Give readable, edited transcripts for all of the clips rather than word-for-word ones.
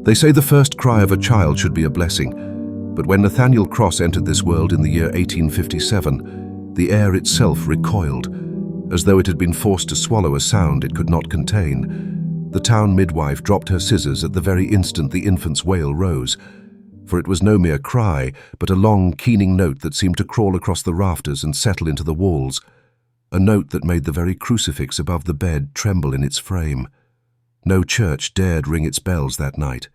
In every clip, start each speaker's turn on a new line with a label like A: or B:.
A: They say the first cry of a child should be a blessing, but when Nathaniel Cross entered this world in the year 1857, the air itself recoiled, as though it had been forced to swallow a sound it could not contain. The town midwife dropped her scissors at the very instant the infant's wail rose, for it was no mere cry, but a long, keening note that seemed to crawl across the rafters and settle into the walls, a note that made the very crucifix above the bed tremble in its frame. No church dared ring its bells that night,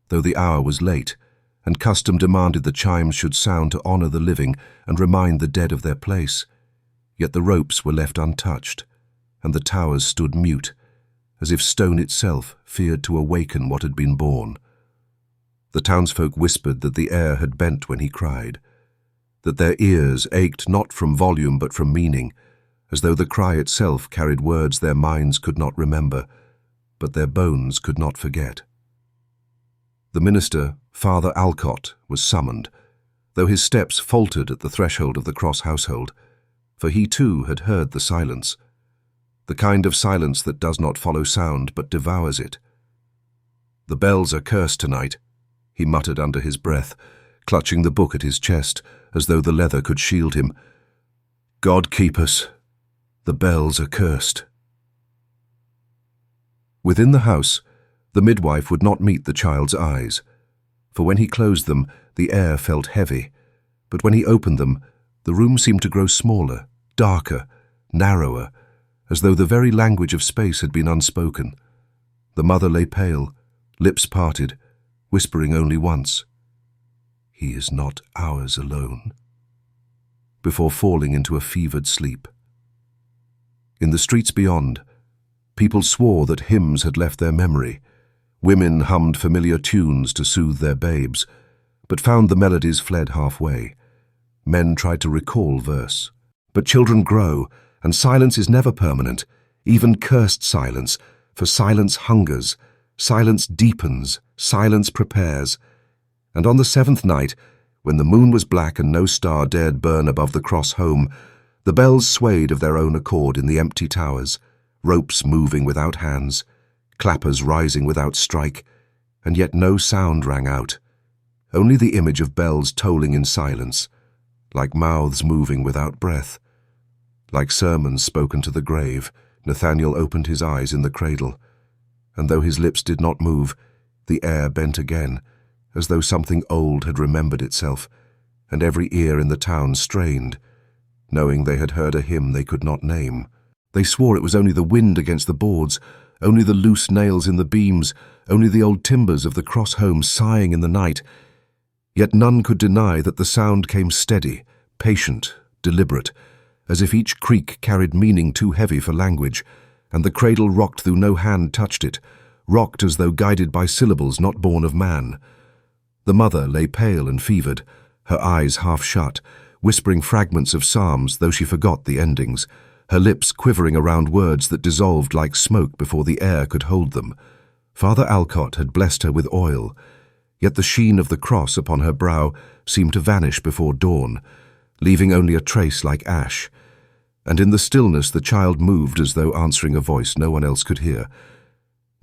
A: though the hour was late, and custom demanded the chimes should sound to honor the living and remind the dead of their place. Yet the ropes were left untouched, and the towers stood mute, as if stone itself feared to awaken what had been born. The townsfolk whispered that the air had bent when he cried, that their ears ached not from volume but from meaning, as though the cry itself carried words their minds could not remember, but their bones could not forget. The minister, Father Alcott, was summoned, though his steps faltered at the threshold of the Cross household, for he too had heard the silence, the kind of silence that does not follow sound but devours it. "The bells are cursed tonight," he muttered under his breath, clutching the book at his chest as though the leather could shield him. "God keep us. The bells are cursed." Within the house, the midwife would not meet the child's eyes, for when he closed them, the air felt heavy, but when he opened them, the room seemed to grow smaller, darker, narrower, as though the very language of space had been unspoken. The mother lay pale, lips parted, whispering only once, "He is not ours alone," before falling into a fevered sleep. In the streets beyond, people swore that hymns had left their memory. Women hummed familiar tunes to soothe their babes, but found the melodies fled halfway. Men tried to recall verse. But children grow, and silence is never permanent, even cursed silence, for silence hungers, silence deepens, silence prepares. And on the seventh night, when the moon was black and no star dared burn above the Cross home, the bells swayed of their own accord in the empty towers, ropes moving without hands, clappers rising without strike, and yet no sound rang out, only the image of bells tolling in silence, like mouths moving without breath. Like sermons spoken to the grave, Nathaniel opened his eyes in the cradle, and though his lips did not move, the air bent again, as though something old had remembered itself, and every ear in the town strained, knowing they had heard a hymn they could not name. They swore it was only the wind against the boards, only the loose nails in the beams, only the old timbers of the Cross home sighing in the night. Yet none could deny that the sound came steady, patient, deliberate, as if each creak carried meaning too heavy for language, and the cradle rocked though no hand touched it, rocked as though guided by syllables not born of man. The mother lay pale and fevered, her eyes half shut, whispering fragments of psalms though she forgot the endings, her lips quivering around words that dissolved like smoke before the air could hold them. Father Alcott had blessed her with oil, yet the sheen of the cross upon her brow seemed to vanish before dawn, leaving only a trace like ash. And in the stillness the child moved as though answering a voice no one else could hear.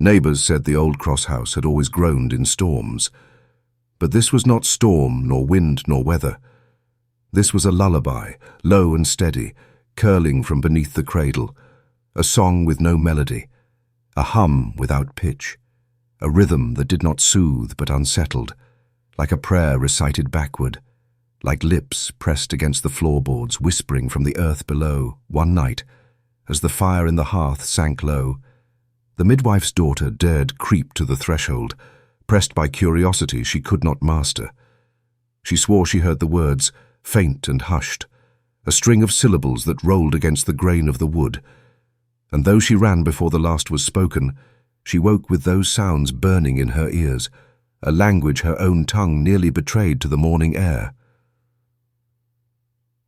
A: Neighbors said the old Cross house had always groaned in storms. But this was not storm, nor wind, nor weather. This was a lullaby, low and steady, curling from beneath the cradle, a song with no melody, a hum without pitch, a rhythm that did not soothe but unsettled, like a prayer recited backward, like lips pressed against the floorboards whispering from the earth below. One night, as the fire in the hearth sank low, the midwife's daughter dared creep to the threshold, pressed by curiosity she could not master. She swore she heard the words, faint and hushed, a string of syllables that rolled against the grain of the wood, and though she ran before the last was spoken, she woke with those sounds burning in her ears, a language her own tongue nearly betrayed to the morning air.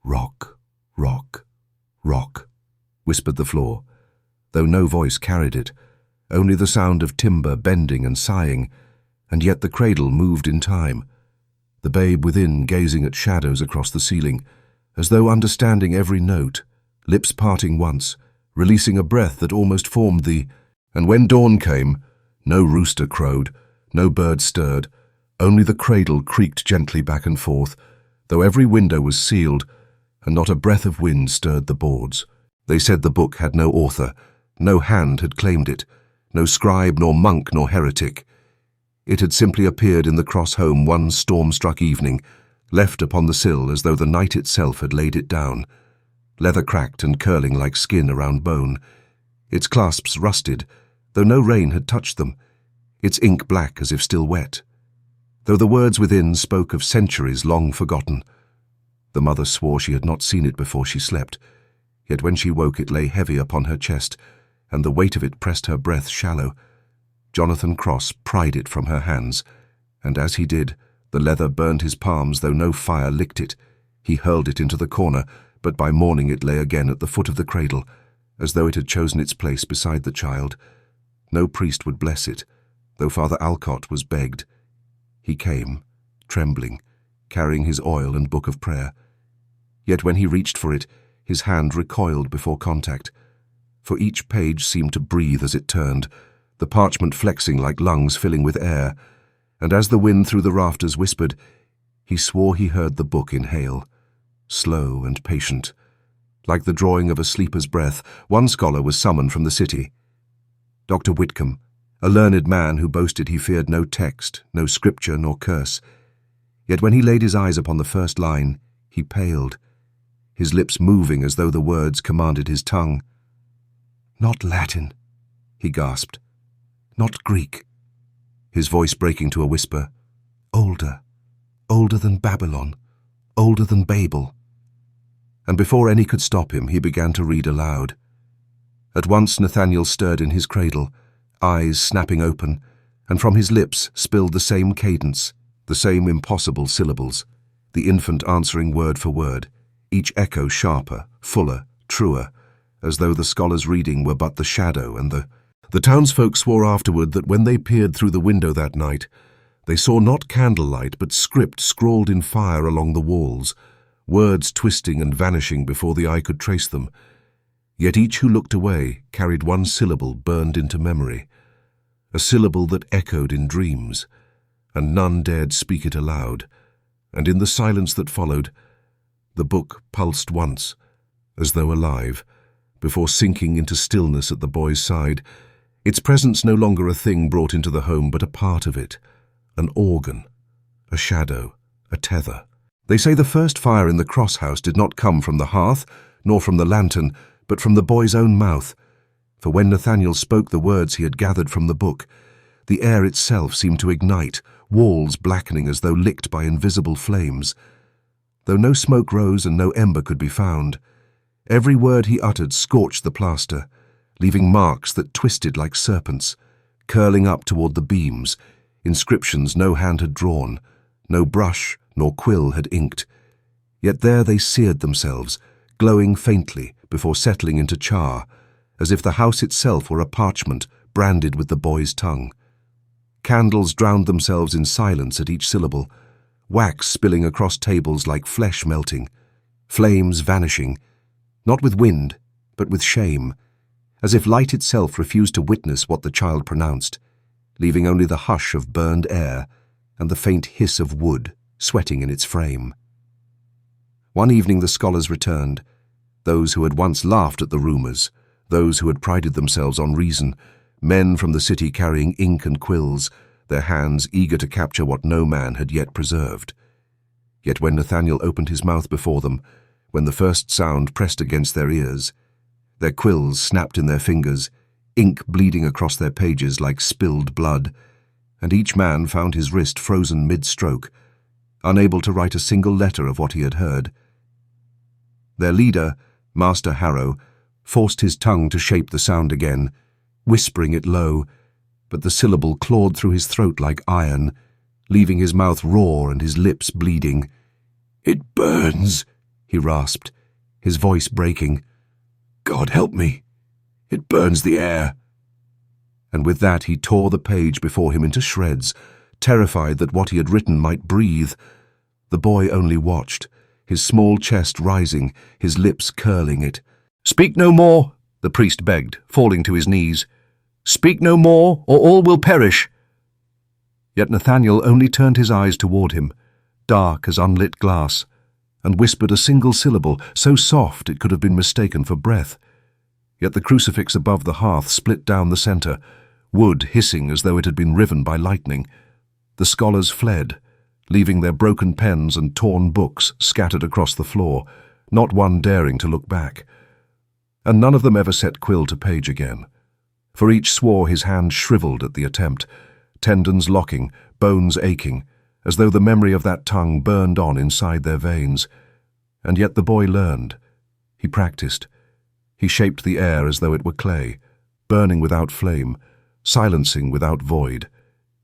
A: "Rock, rock, rock," whispered the floor, though no voice carried it, only the sound of timber bending and sighing, and yet the cradle moved in time, the babe within gazing at shadows across the ceiling, as though understanding every note, lips parting once, releasing a breath that almost formed the... And when dawn came, no rooster crowed, No bird stirred. Only the cradle creaked gently back and forth, though every window was sealed, and not a breath of wind stirred the boards. They said the book had no author, no hand had claimed it, no scribe nor monk nor heretic. It had simply appeared in the Cross home one storm-struck evening, left upon the sill as though the night itself had laid it down, leather cracked and curling like skin around bone, its clasps rusted, though no rain had touched them, its ink black as if still wet, though the words within spoke of centuries long forgotten. The mother swore she had not seen it before she slept, yet when she woke it lay heavy upon her chest, and the weight of it pressed her breath shallow. Jonathan Cross pried it from her hands, and as he did, the leather burned his palms though no fire licked it. He hurled it into the corner, but by morning it lay again at the foot of the cradle, as though it had chosen its place beside the child. No priest would bless it, though Father Alcott was begged. He came, trembling, carrying his oil and book of prayer. Yet when he reached for it, his hand recoiled before contact, for each page seemed to breathe as it turned, the parchment flexing like lungs filling with air, and as the wind through the rafters whispered, he swore he heard the book inhale, slow and patient. Like the drawing of a sleeper's breath, one scholar was summoned from the city. Dr. Whitcomb, a learned man who boasted he feared no text, no scripture nor curse. Yet when he laid his eyes upon the first line, he paled, his lips moving as though the words commanded his tongue. "Not Latin," he gasped. "Not Greek." His voice breaking to a whisper. "Older, older than Babylon, older than Babel." And before any could stop him, he began to read aloud. At once Nathaniel stirred in his cradle, eyes snapping open, and from his lips spilled the same cadence, the same impossible syllables, the infant answering word for word, each echo sharper, fuller, truer, as though the scholar's reading were but the shadow and The townsfolk swore afterward that when they peered through the window that night, they saw not candlelight but script scrawled in fire along the walls, words twisting and vanishing before the eye could trace them. Yet each who looked away carried one syllable burned into memory, a syllable that echoed in dreams, and none dared speak it aloud. And in the silence that followed, the book pulsed once, as though alive, before sinking into stillness at the boy's side, its presence no longer a thing brought into the home but a part of it, an organ, a shadow, a tether. They say the first fire in the Cross house did not come from the hearth, nor from the lantern, but from the boy's own mouth, for when Nathaniel spoke the words he had gathered from the book, the air itself seemed to ignite, walls blackening as though licked by invisible flames. Though no smoke rose and no ember could be found, every word he uttered scorched the plaster, leaving marks that twisted like serpents, curling up toward the beams, inscriptions no hand had drawn, no brush nor quill had inked. Yet there they seared themselves, glowing faintly before settling into char, as if the house itself were a parchment branded with the boy's tongue. Candles drowned themselves in silence at each syllable, wax spilling across tables like flesh melting, flames vanishing, not with wind, but with shame, as if light itself refused to witness what the child pronounced, leaving only the hush of burned air and the faint hiss of wood sweating in its frame. One evening the scholars returned, those who had once laughed at the rumors, those who had prided themselves on reason, men from the city carrying ink and quills, their hands eager to capture what no man had yet preserved. Yet when Nathaniel opened his mouth before them, when the first sound pressed against their ears, their quills snapped in their fingers, ink bleeding across their pages like spilled blood, and each man found his wrist frozen mid-stroke, unable to write a single letter of what he had heard. Their leader, Master Harrow, forced his tongue to shape the sound again, whispering it low, but the syllable clawed through his throat like iron, leaving his mouth raw and his lips bleeding. "It burns," he rasped, his voice breaking. "God help me! It burns the air." And with that he tore the page before him into shreds, terrified that what he had written might breathe. The boy only watched, his small chest rising, his lips curling it. "Speak no more," the priest begged, falling to his knees. "Speak no more, or all will perish." Yet Nathaniel only turned his eyes toward him, dark as unlit glass, and whispered a single syllable, so soft it could have been mistaken for breath. Yet the crucifix above the hearth split down the center, wood hissing as though it had been riven by lightning. The scholars fled, leaving their broken pens and torn books scattered across the floor, not one daring to look back. And none of them ever set quill to page again, for each swore his hand shriveled at the attempt, tendons locking, bones aching, as though the memory of that tongue burned on inside their veins. And yet the boy learned. He practiced. He shaped the air as though it were clay, burning without flame, silencing without void.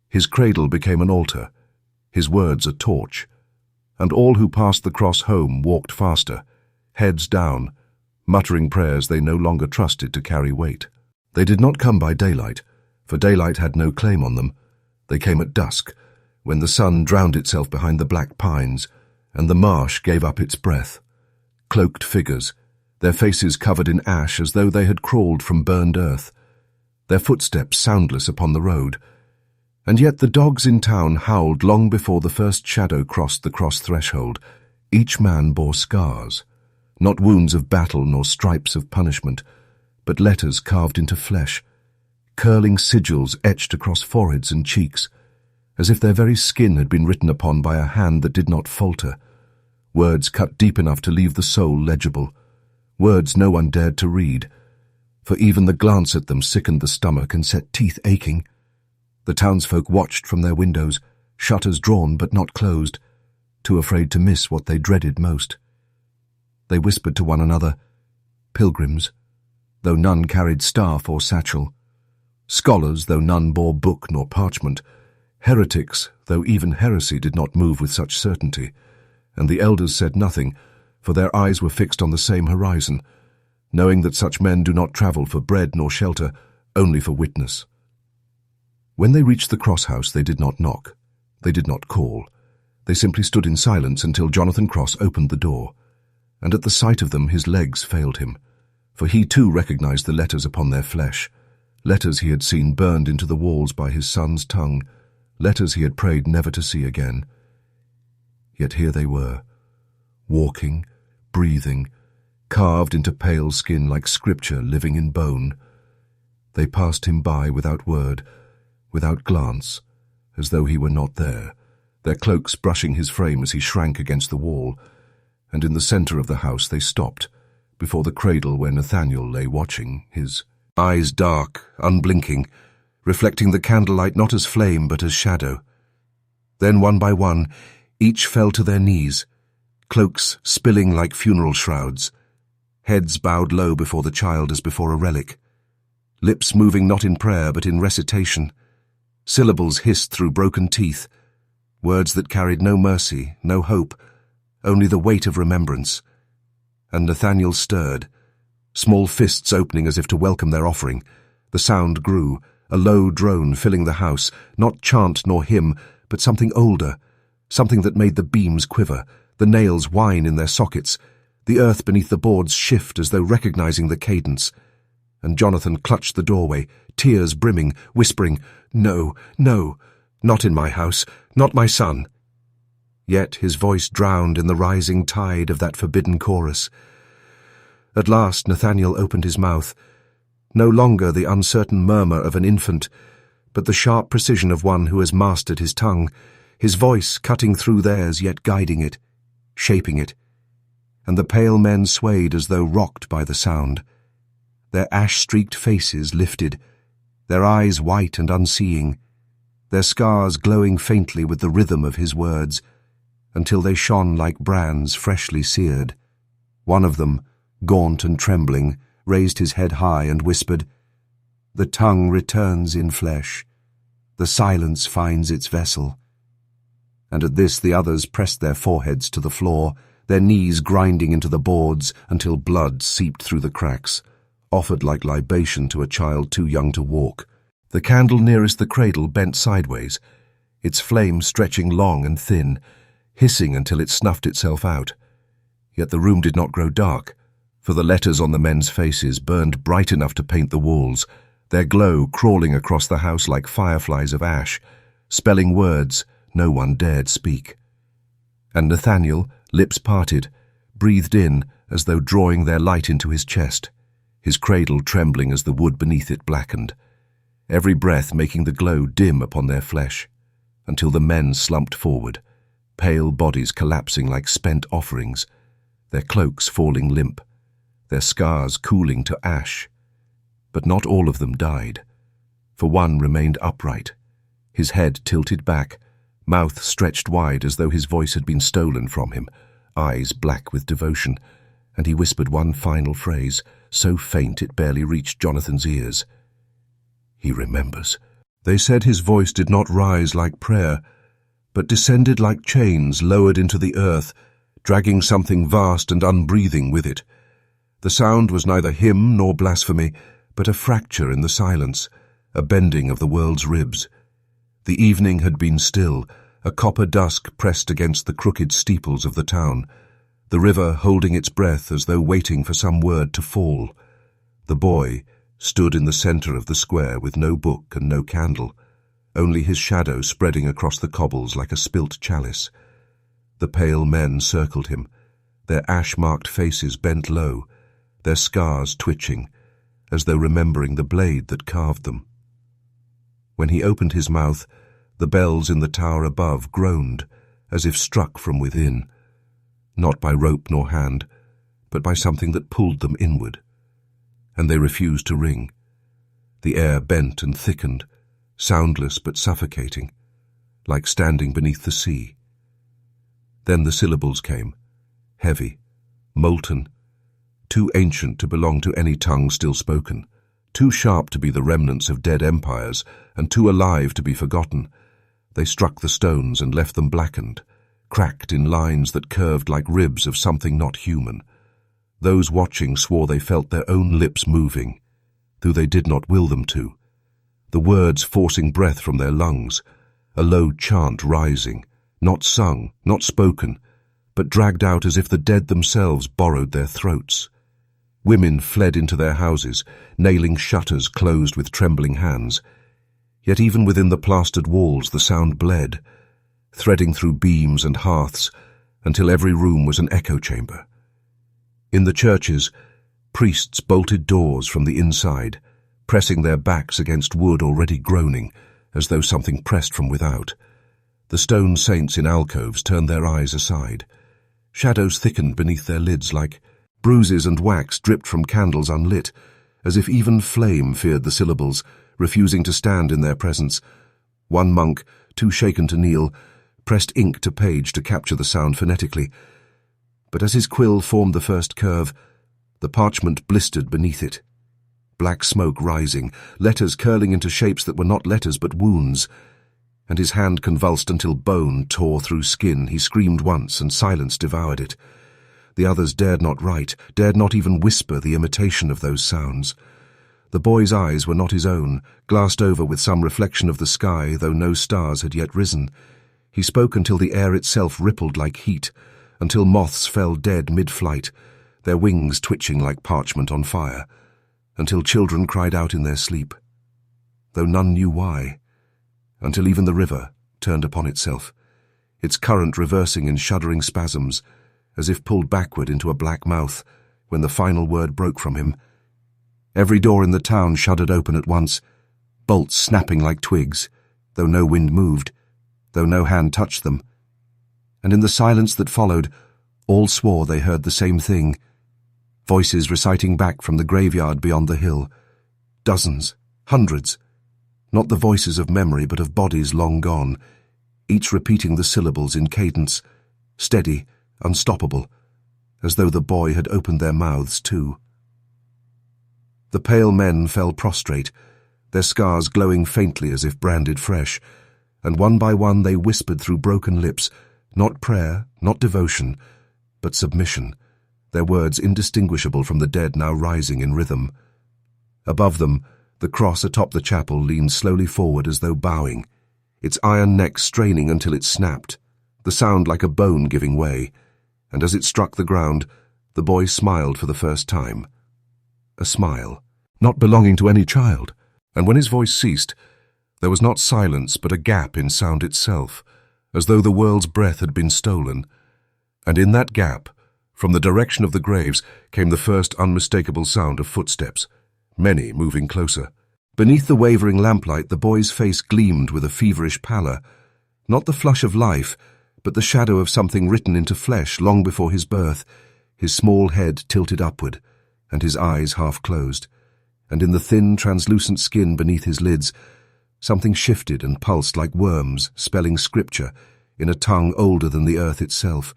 A: His cradle became an altar, his words a torch, and all who passed the cross home walked faster, heads down, muttering prayers they no longer trusted to carry weight. They did not come by daylight, for daylight had no claim on them. They came at dusk, when the sun drowned itself behind the black pines, and the marsh gave up its breath. Cloaked figures, their faces covered in ash as though they had crawled from burned earth, their footsteps soundless upon the road. And yet the dogs in town howled long before the first shadow crossed the cross threshold. Each man bore scars, not wounds of battle nor stripes of punishment, but letters carved into flesh, curling sigils etched across foreheads and cheeks, as if their very skin had been written upon by a hand that did not falter, words cut deep enough to leave the soul legible, words no one dared to read, for even the glance at them sickened the stomach and set teeth aching. The townsfolk watched from their windows, shutters drawn but not closed, too afraid to miss what they dreaded most. They whispered to one another, pilgrims, though none carried staff or satchel, scholars, though none bore book nor parchment, heretics, though even heresy did not move with such certainty, and the elders said nothing, for their eyes were fixed on the same horizon, knowing that such men do not travel for bread nor shelter, only for witness. When they reached the cross house, they did not knock. They did not call. They simply stood in silence until Jonathan Cross opened the door, and at the sight of them his legs failed him, for he too recognized the letters upon their flesh, letters he had seen burned into the walls by his son's tongue, letters he had prayed never to see again. Yet here they were, walking, breathing, carved into pale skin like scripture living in bone. They passed him by without word, without glance, as though he were not there, their cloaks brushing his frame as he shrank against the wall, and in the center of the house they stopped, before the cradle where Nathaniel lay watching, his eyes dark, unblinking, reflecting the candlelight not as flame but as shadow. Then one by one, each fell to their knees, cloaks spilling like funeral shrouds, heads bowed low before the child as before a relic, lips moving not in prayer but in recitation, syllables hissed through broken teeth, words that carried no mercy, no hope, only the weight of remembrance. And Nathaniel stirred, small fists opening as if to welcome their offering. The sound grew, a low drone filling the house, not chant nor hymn, but something older, something that made the beams quiver, the nails whine in their sockets, the earth beneath the boards shift as though recognizing the cadence. And Jonathan clutched the doorway, tears brimming, whispering, "No, no, not in my house, not my son." Yet his voice drowned in the rising tide of that forbidden chorus. At last Nathaniel opened his mouth, no longer the uncertain murmur of an infant, but the sharp precision of one who has mastered his tongue, his voice cutting through theirs yet guiding it, shaping it. And the pale men swayed as though rocked by the sound, their ash-streaked faces lifted, their eyes white and unseeing, their scars glowing faintly with the rhythm of his words, until they shone like brands freshly seared. One of them, gaunt and trembling, raised his head high and whispered, "The tongue returns in flesh. The silence finds its vessel." And at this the others pressed their foreheads to the floor, their knees grinding into the boards until blood seeped through the cracks, offered like libation to a child too young to walk. The candle nearest the cradle bent sideways, its flame stretching long and thin, hissing until it snuffed itself out. Yet the room did not grow dark, for the letters on the men's faces burned bright enough to paint the walls, their glow crawling across the house like fireflies of ash, spelling words no one dared speak. And Nathaniel, lips parted, breathed in as though drawing their light into his chest, his cradle trembling as the wood beneath it blackened, every breath making the glow dim upon their flesh, until the men slumped forward, pale bodies collapsing like spent offerings, their cloaks falling limp, their scars cooling to ash. But not all of them died, for one remained upright, his head tilted back, mouth stretched wide as though his voice had been stolen from him, eyes black with devotion, and he whispered one final phrase, so faint it barely reached Jonathan's ears. He remembers. They said his voice did not rise like prayer, but descended like chains lowered into the earth, dragging something vast and unbreathing with it. The sound was neither hymn nor blasphemy, but a fracture in the silence, a bending of the world's ribs. The evening had been still, a copper dusk pressed against the crooked steeples of the town, the river holding its breath as though waiting for some word to fall. The boy stood in the center of the square with no book and no candle, only his shadow spreading across the cobbles like a spilt chalice. The pale men circled him, their ash-marked faces bent low, their scars twitching, as though remembering the blade that carved them. When he opened his mouth, the bells in the tower above groaned, as if struck from within, not by rope nor hand, but by something that pulled them inward. And they refused to ring. The air bent and thickened, soundless but suffocating, like standing beneath the sea. Then the syllables came, heavy, molten, too ancient to belong to any tongue still spoken, too sharp to be the remnants of dead empires, and too alive to be forgotten. They struck the stones and left them blackened, cracked in lines that curved like ribs of something not human. Those watching swore they felt their own lips moving, though they did not will them to, the words forcing breath from their lungs, a low chant rising, not sung, not spoken, but dragged out as if the dead themselves borrowed their throats. Women fled into their houses, nailing shutters closed with trembling hands. Yet even within the plastered walls the sound bled, threading through beams and hearths, until every room was an echo chamber. In the churches, priests bolted doors from the inside, pressing their backs against wood already groaning, as though something pressed from without. The stone saints in alcoves turned their eyes aside. Shadows thickened beneath their lids like bruises, and wax dripped from candles unlit, as if even flame feared the syllables, refusing to stand in their presence. One monk, too shaken to kneel, pressed ink to page to capture the sound phonetically. But as his quill formed the first curve, the parchment blistered beneath it. Black smoke rising, letters curling into shapes that were not letters but wounds, and his hand convulsed until bone tore through skin. He screamed once, and silence devoured it. The others dared not write, dared not even whisper the imitation of those sounds. The boy's eyes were not his own, glassed over with some reflection of the sky, though no stars had yet risen. He spoke until the air itself rippled like heat, until moths fell dead mid-flight, their wings twitching like parchment on fire, until children cried out in their sleep, though none knew why, until even the river turned upon itself, its current reversing in shuddering spasms, as if pulled backward into a black mouth, when the final word broke from him. Every door in the town shuddered open at once, bolts snapping like twigs, though no wind moved, though no hand touched them. And in the silence that followed, all swore they heard the same thing, voices reciting back from the graveyard beyond the hill. Dozens, hundreds, not the voices of memory but of bodies long gone, each repeating the syllables in cadence, steady, unstoppable, as though the boy had opened their mouths too. The pale men fell prostrate, their scars glowing faintly as if branded fresh, and one by one they whispered through broken lips, not prayer, not devotion, but submission, their words indistinguishable from the dead now rising in rhythm. Above them, the cross atop the chapel leaned slowly forward as though bowing, its iron neck straining until it snapped, the sound like a bone giving way, and as it struck the ground, the boy smiled for the first time. A smile, not belonging to any child, and when his voice ceased, There was not silence, but a gap in sound itself, as though the world's breath had been stolen. And in that gap, from the direction of the graves, came the first unmistakable sound of footsteps, many moving closer. Beneath the wavering lamplight, the boy's face gleamed with a feverish pallor, not the flush of life, but the shadow of something written into flesh long before his birth, his small head tilted upward, and his eyes half closed. And in the thin, translucent skin beneath his lids, something shifted and pulsed like worms, spelling scripture in a tongue older than the earth itself,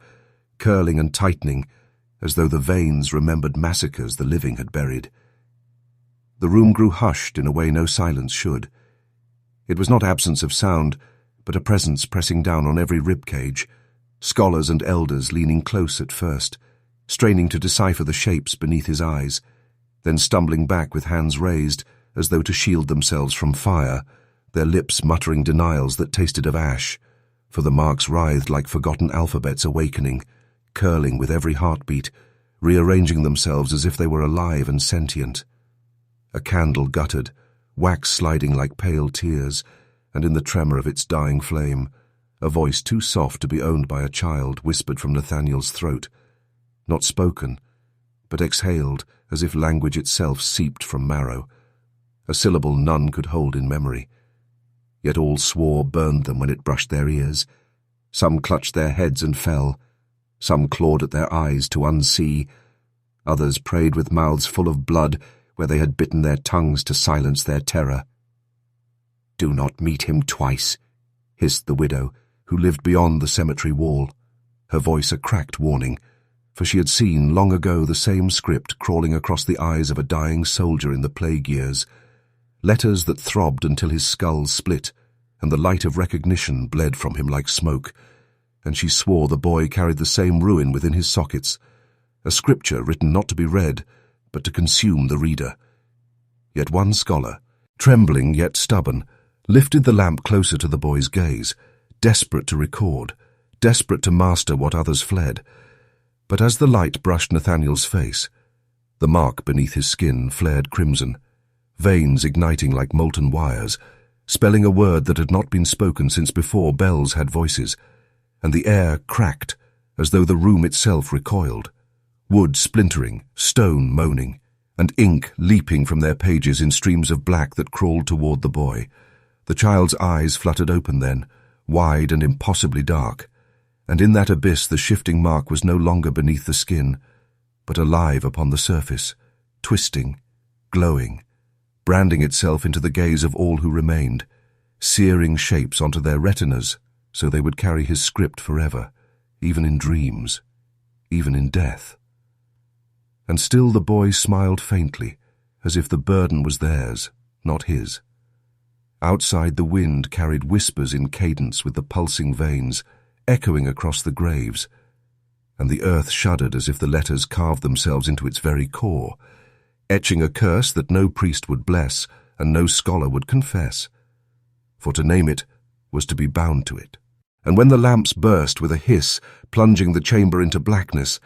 A: curling and tightening, as though the veins remembered massacres the living had buried. The room grew hushed in a way no silence should. It was not absence of sound, but a presence pressing down on every rib cage, scholars and elders leaning close at first, straining to decipher the shapes beneath his eyes, then stumbling back with hands raised as though to shield themselves from fire, their lips muttering denials that tasted of ash, for the marks writhed like forgotten alphabets awakening, curling with every heartbeat, rearranging themselves as if they were alive and sentient. A candle guttered, wax sliding like pale tears, and in the tremor of its dying flame, a voice too soft to be owned by a child whispered from Nathaniel's throat, not spoken, but exhaled as if language itself seeped from marrow, a syllable none could hold in memory. Yet all swore burned them when it brushed their ears. Some clutched their heads and fell, some clawed at their eyes to unsee, others prayed with mouths full of blood where they had bitten their tongues to silence their terror. "Do not meet him twice," hissed the widow, who lived beyond the cemetery wall, her voice a cracked warning, for she had seen long ago the same script crawling across the eyes of a dying soldier in the plague years, letters that throbbed until his skull split, and the light of recognition bled from him like smoke, and she swore the boy carried the same ruin within his sockets, a scripture written not to be read, but to consume the reader. Yet one scholar, trembling yet stubborn, lifted the lamp closer to the boy's gaze, desperate to record, desperate to master what others fled. But as the light brushed Nathaniel's face, the mark beneath his skin flared crimson, veins igniting like molten wires, spelling a word that had not been spoken since before bells had voices, and the air cracked as though the room itself recoiled, wood splintering, stone moaning, and ink leaping from their pages in streams of black that crawled toward the boy. The child's eyes fluttered open then, wide and impossibly dark, and in that abyss the shifting mark was no longer beneath the skin, but alive upon the surface, twisting, glowing, branding itself into the gaze of all who remained, searing shapes onto their retinas so they would carry his script forever, even in dreams, even in death. And still the boy smiled faintly, as if the burden was theirs, not his. Outside the wind carried whispers in cadence with the pulsing veins, echoing across the graves, and the earth shuddered as if the letters carved themselves into its very core, etching a curse that no priest would bless and no scholar would confess. For to name it was to be bound to it. And when the lamps burst with a hiss, plunging the chamber into blackness,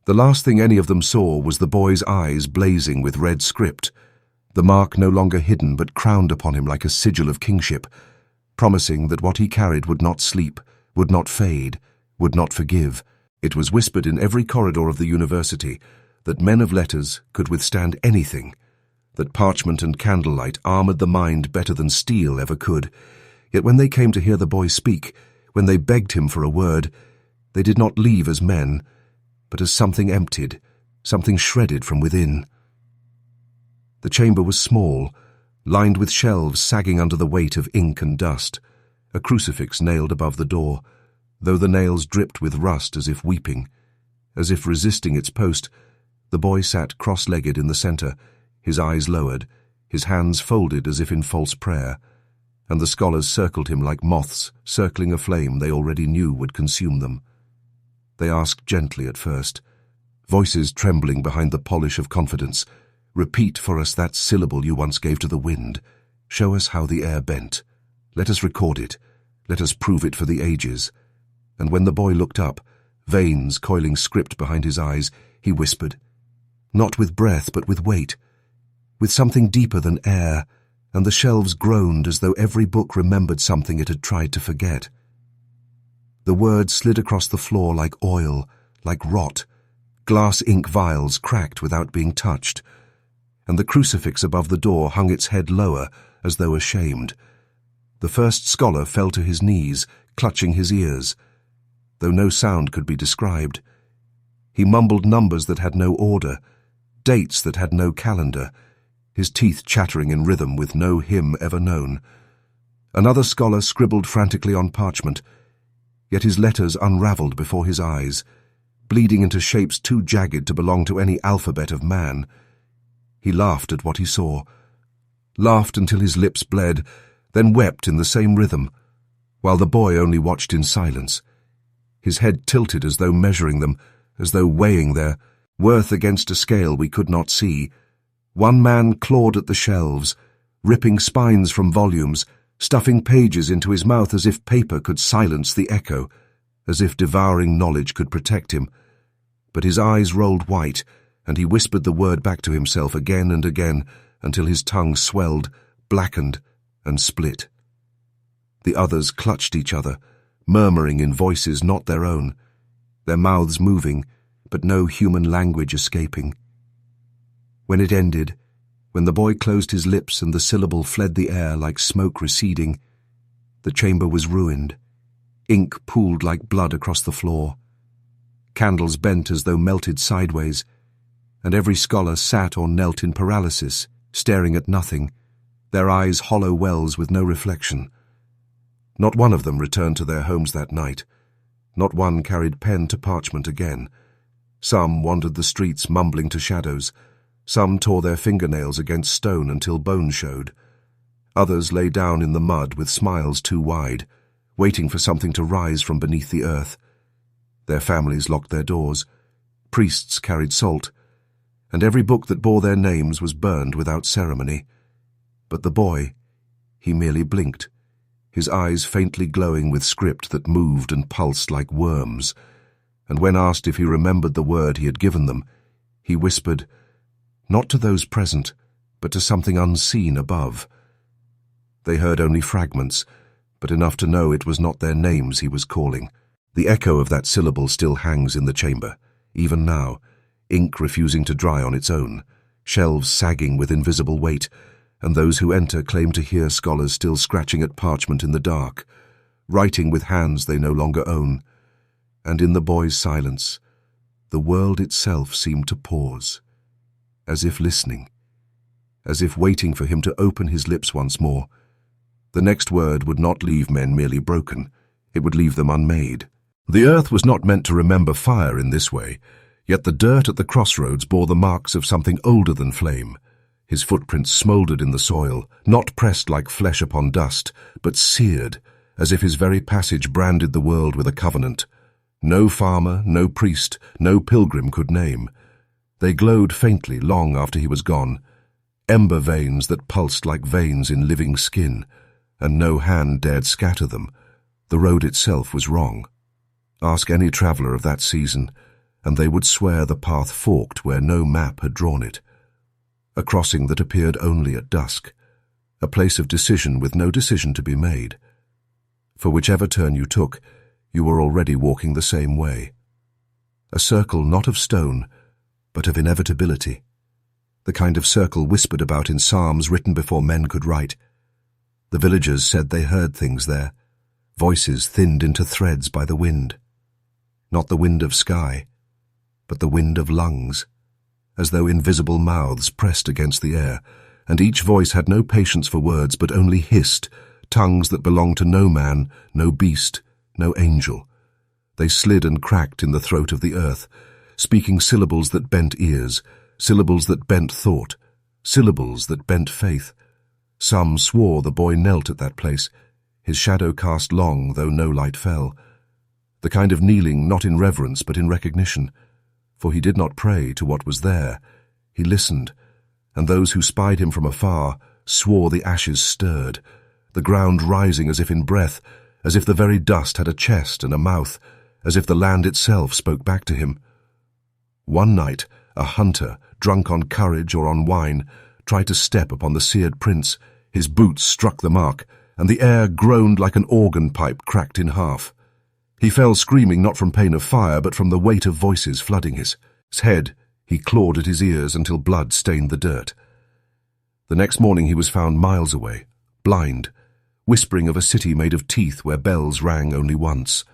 A: the last thing any of them saw was the boy's eyes blazing with red script, the mark no longer hidden but crowned upon him like a sigil of kingship, promising that what he carried would not sleep, would not fade, would not forgive. It was whispered in every corridor of the university that men of letters could withstand anything, that parchment and candlelight armored the mind better than steel ever could. Yet when they came to hear the boy speak, when they begged him for a word, they did not leave as men, but as something emptied, something shredded from within. The chamber was small, lined with shelves sagging under the weight of ink and dust, a crucifix nailed above the door, though the nails dripped with rust as if weeping. As if resisting its post, the boy sat cross-legged in the center, his eyes lowered, his hands folded as if in false prayer, and the scholars circled him like moths circling a flame they already knew would consume them. They asked gently at first, voices trembling behind the polish of confidence, "Repeat for us that syllable you once gave to the wind. Show us how the air bent. Let us record it. Let us prove it for the ages." And when the boy looked up, veins coiling script behind his eyes, he whispered, not with breath but with weight, with something deeper than air and the shelves groaned as though every book remembered something it had tried to forget. The words slid across the floor like oil, like rot. Glass ink vials cracked without being touched, and the crucifix above the door hung its head lower as though ashamed. The first scholar fell to his knees, clutching his ears, though no sound could be described. He mumbled numbers that had no order, dates that had no calendar, his teeth chattering in rhythm with no hymn ever known. Another scholar scribbled frantically on parchment, yet his letters unravelled before his eyes, bleeding into shapes too jagged to belong to any alphabet of man. He laughed at what he saw, laughed until his lips bled, then wept in the same rhythm, while the boy only watched in silence, his head tilted as though measuring them, as though weighing their worth against a scale we could not see. One man clawed at the shelves, ripping spines from volumes, stuffing pages into his mouth as if paper could silence the echo, as if devouring knowledge could protect him. But his eyes rolled white, and he whispered the word back to himself again and again until his tongue swelled, blackened, and split. The others clutched each other, murmuring in voices not their own, their mouths moving, but no human language escaping. When it ended, when the boy closed his lips and the syllable fled the air like smoke receding, the chamber was ruined. Ink pooled like blood across the floor. Candles bent as though melted sideways, and every scholar sat or knelt in paralysis, staring at nothing, their eyes hollow wells with no reflection. Not one of them returned to their homes that night. Not one carried pen to parchment again. Some wandered the streets mumbling to shadows. Some tore their fingernails against stone until bone showed. Others lay down in the mud with smiles too wide, waiting for something to rise from beneath the earth. Their families locked their doors. Priests carried salt, and every book that bore their names was burned without ceremony. But the boy, he merely blinked, his eyes faintly glowing with script that moved and pulsed like worms, and when asked if he remembered the word he had given them, he whispered, not to those present, but to something unseen above. They heard only fragments, but enough to know it was not their names he was calling. The echo of that syllable still hangs in the chamber, even now, ink refusing to dry on its own, shelves sagging with invisible weight, and those who enter claim to hear scholars still scratching at parchment in the dark, writing with hands they no longer own. And in the boy's silence, the world itself seemed to pause, as if listening, as if waiting for him to open his lips once more. The next word would not leave men merely broken, it would leave them unmade. The earth was not meant to remember fire in this way, yet the dirt at the crossroads bore the marks of something older than flame. His footprints smouldered in the soil, not pressed like flesh upon dust, but seared, as if his very passage branded the world with a covenant. No farmer, no priest, no pilgrim could name. They glowed faintly long after he was gone, ember veins that pulsed like veins in living skin, and no hand dared scatter them. The road itself was wrong. Ask any traveller of that season, and they would swear the path forked where no map had drawn it. A crossing that appeared only at dusk, a place of decision with no decision to be made. For whichever turn you took, you were already walking the same way. A circle not of stone, but of inevitability. The kind of circle whispered about in psalms written before men could write. The villagers said they heard things there, voices thinned into threads by the wind. Not the wind of sky, but the wind of lungs, as though invisible mouths pressed against the air, and each voice had no patience for words but only hissed, tongues that belonged to no man, no beast, no angel. They slid and cracked in the throat of the earth, speaking syllables that bent ears, syllables that bent thought, syllables that bent faith. Some swore the boy knelt at that place, his shadow cast long though no light fell. The kind of kneeling not in reverence but in recognition, for he did not pray to what was there. He listened, and those who spied him from afar swore the ashes stirred, the ground rising as if in breath, as if the very dust had a chest and a mouth, as if the land itself spoke back to him. One night, a hunter, drunk on courage or on wine, tried to step upon the seared prince, His boots struck the mark, and the air groaned like an organ pipe cracked in half. He fell screaming not from pain of fire, but from the weight of voices flooding his head. He clawed at his ears until blood stained the dirt. The next morning he was found miles away, blind, whispering of a city made of teeth where bells rang only once.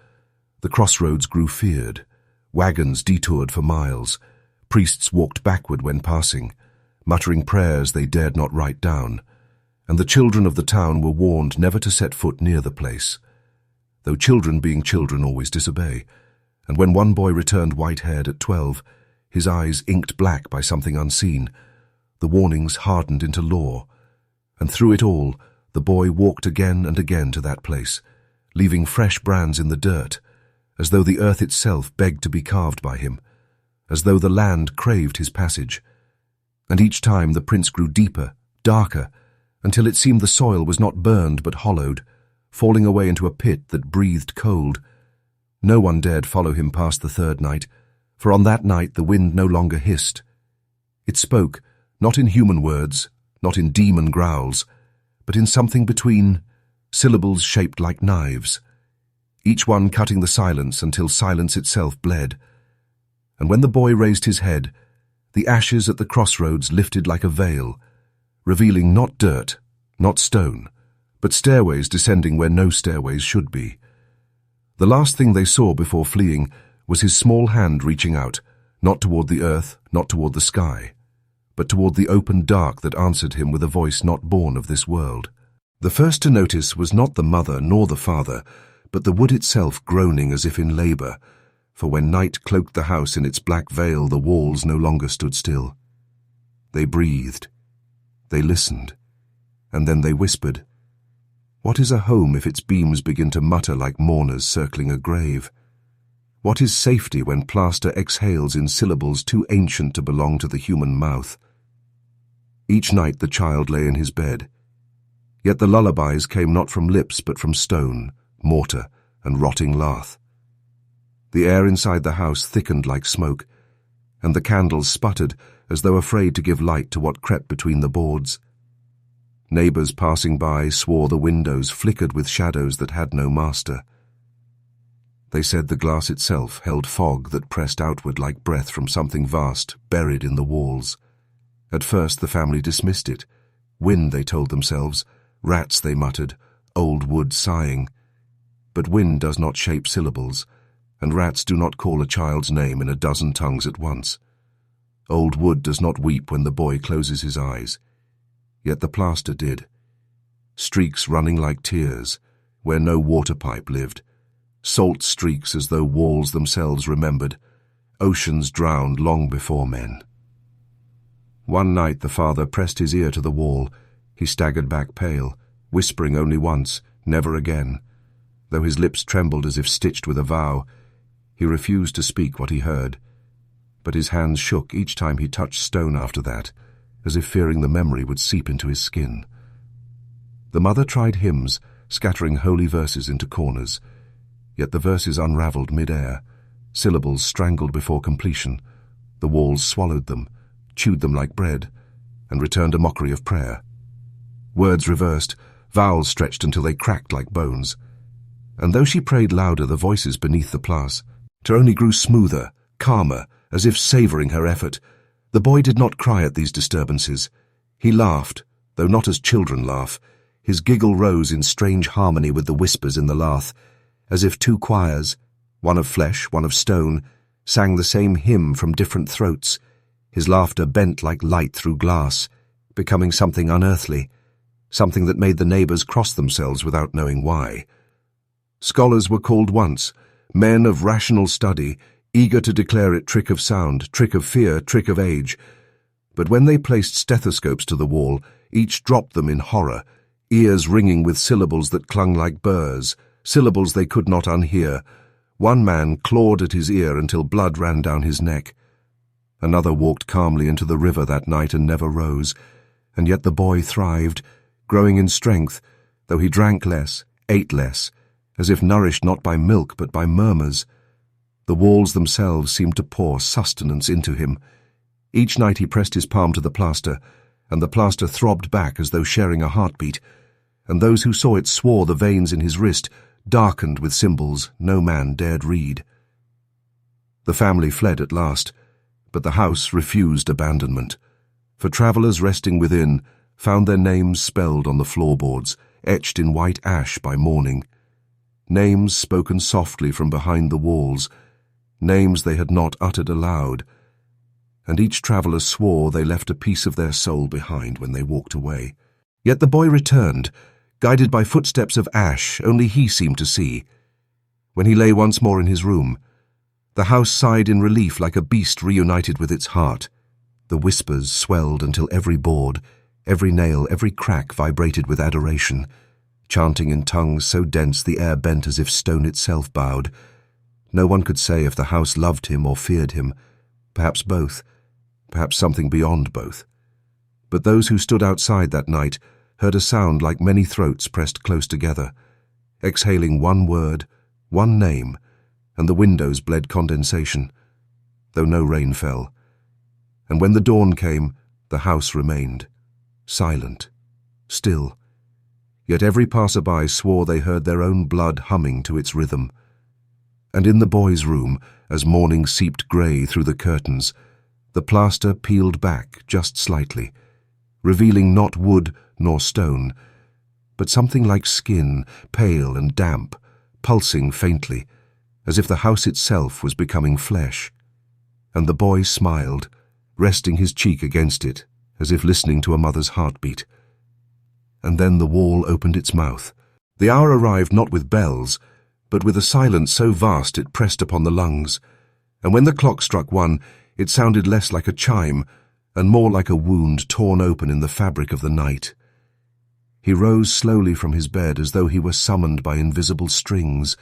A: The crossroads grew feared. Wagons detoured for miles. Priests walked backward when passing, muttering prayers they dared not write down. And the children of the town were warned never to set foot near the place. Though children being children always disobey, and when one boy returned white-haired at 12, his eyes inked black by something unseen, the warnings hardened into law, and through it all the boy walked again and again to that place, leaving fresh brands in the dirt, as though the earth itself begged to be carved by him, as though the land craved his passage. And each time the prints grew deeper, darker, until it seemed the soil was not burned but hollowed, falling away into a pit that breathed cold. No one dared follow him past the third night, for on that night the wind no longer hissed. It spoke, not in human words, not in demon growls, but in something between, syllables shaped like knives, each one cutting the silence until silence itself bled. And when the boy raised his head, the ashes at the crossroads lifted like a veil, revealing not dirt, not stone, but stairways descending where no stairways should be. The last thing they saw before fleeing was his small hand reaching out, not toward the earth, not toward the sky, but toward the open dark that answered him with a voice not born of this world. The first to notice was not the mother nor the father, but the wood itself groaning as if in labor, for when night cloaked the house in its black veil, the walls no longer stood still. They breathed, they listened, and then they whispered. What is a home if its beams begin to mutter like mourners circling a grave? What is safety when plaster exhales in syllables too ancient to belong to the human mouth? Each night the child lay in his bed, yet the lullabies came not from lips but from stone, mortar, and rotting lath. The air inside the house thickened like smoke, and the candles sputtered as though afraid to give light to what crept between the boards. Neighbors passing by swore the windows flickered with shadows that had no master. They said the glass itself held fog that pressed outward like breath from something vast buried in the walls. At first the family dismissed it. Wind, they told themselves. Rats, they muttered. Old wood sighing. But wind does not shape syllables, and rats do not call a child's name in a dozen tongues at once. Old wood does not weep when the boy closes his eyes. Yet the plaster did. Streaks running like tears, where no water pipe lived. Salt streaks as though walls themselves remembered. Oceans drowned long before men. One night the father pressed his ear to the wall. He staggered back pale, whispering only once, never again. Though his lips trembled as if stitched with a vow, he refused to speak what he heard. But his hands shook each time he touched stone after that, as if fearing the memory would seep into his skin. The mother tried hymns, scattering holy verses into corners, yet the verses unraveled mid-air, syllables strangled before completion. The walls swallowed them, chewed them like bread, and returned a mockery of prayer. Words reversed, vowels stretched until they cracked like bones. And though she prayed louder, the voices beneath the plaster only grew smoother, calmer, as if savouring her effort. The boy did not cry at these disturbances. He laughed, though not as children laugh. His giggle rose in strange harmony with the whispers in the lath, as if two choirs, one of flesh, one of stone, sang the same hymn from different throats. His laughter bent like light through glass, becoming something unearthly, something that made the neighbors cross themselves without knowing why. Scholars were called once, men of rational study, eager to declare it trick of sound, trick of fear, trick of age. But when they placed stethoscopes to the wall, each dropped them in horror, ears ringing with syllables that clung like burrs, syllables they could not unhear. One man clawed at his ear until blood ran down his neck. Another walked calmly into the river that night and never rose, and yet the boy thrived, growing in strength, though he drank less, ate less, as if nourished not by milk but by murmurs. The walls themselves seemed to pour sustenance into him. Each night he pressed his palm to the plaster, and the plaster throbbed back as though sharing a heartbeat, and those who saw it swore the veins in his wrist darkened with symbols no man dared read. The family fled at last, but the house refused abandonment, for travellers resting within found their names spelled on the floorboards, etched in white ash by morning. Names spoken softly from behind the walls, names they had not uttered aloud, and each traveller swore they left a piece of their soul behind when they walked away. Yet the boy returned, guided by footsteps of ash only he seemed to see. When he lay once more in his room, the house sighed in relief like a beast reunited with its heart. The whispers swelled until every board, every nail, every crack vibrated with adoration, chanting in tongues so dense the air bent as if stone itself bowed. No one could say if the house loved him or feared him, perhaps both, perhaps something beyond both. But those who stood outside that night heard a sound like many throats pressed close together, exhaling one word, one name, and the windows bled condensation, though no rain fell. And when the dawn came, the house remained, silent, still. Yet every passer-by swore they heard their own blood humming to its rhythm. And in the boy's room, as morning seeped grey through the curtains, the plaster peeled back just slightly, revealing not wood nor stone, but something like skin, pale and damp, pulsing faintly, as if the house itself was becoming flesh. And the boy smiled, resting his cheek against it, as if listening to a mother's heartbeat. And then the wall opened its mouth. The hour arrived not with bells, but with a silence so vast it pressed upon the lungs, and when the clock struck 1, it sounded less like a chime, and more like a wound torn open in the fabric of the night. He rose slowly from his bed as though he were summoned by invisible strings,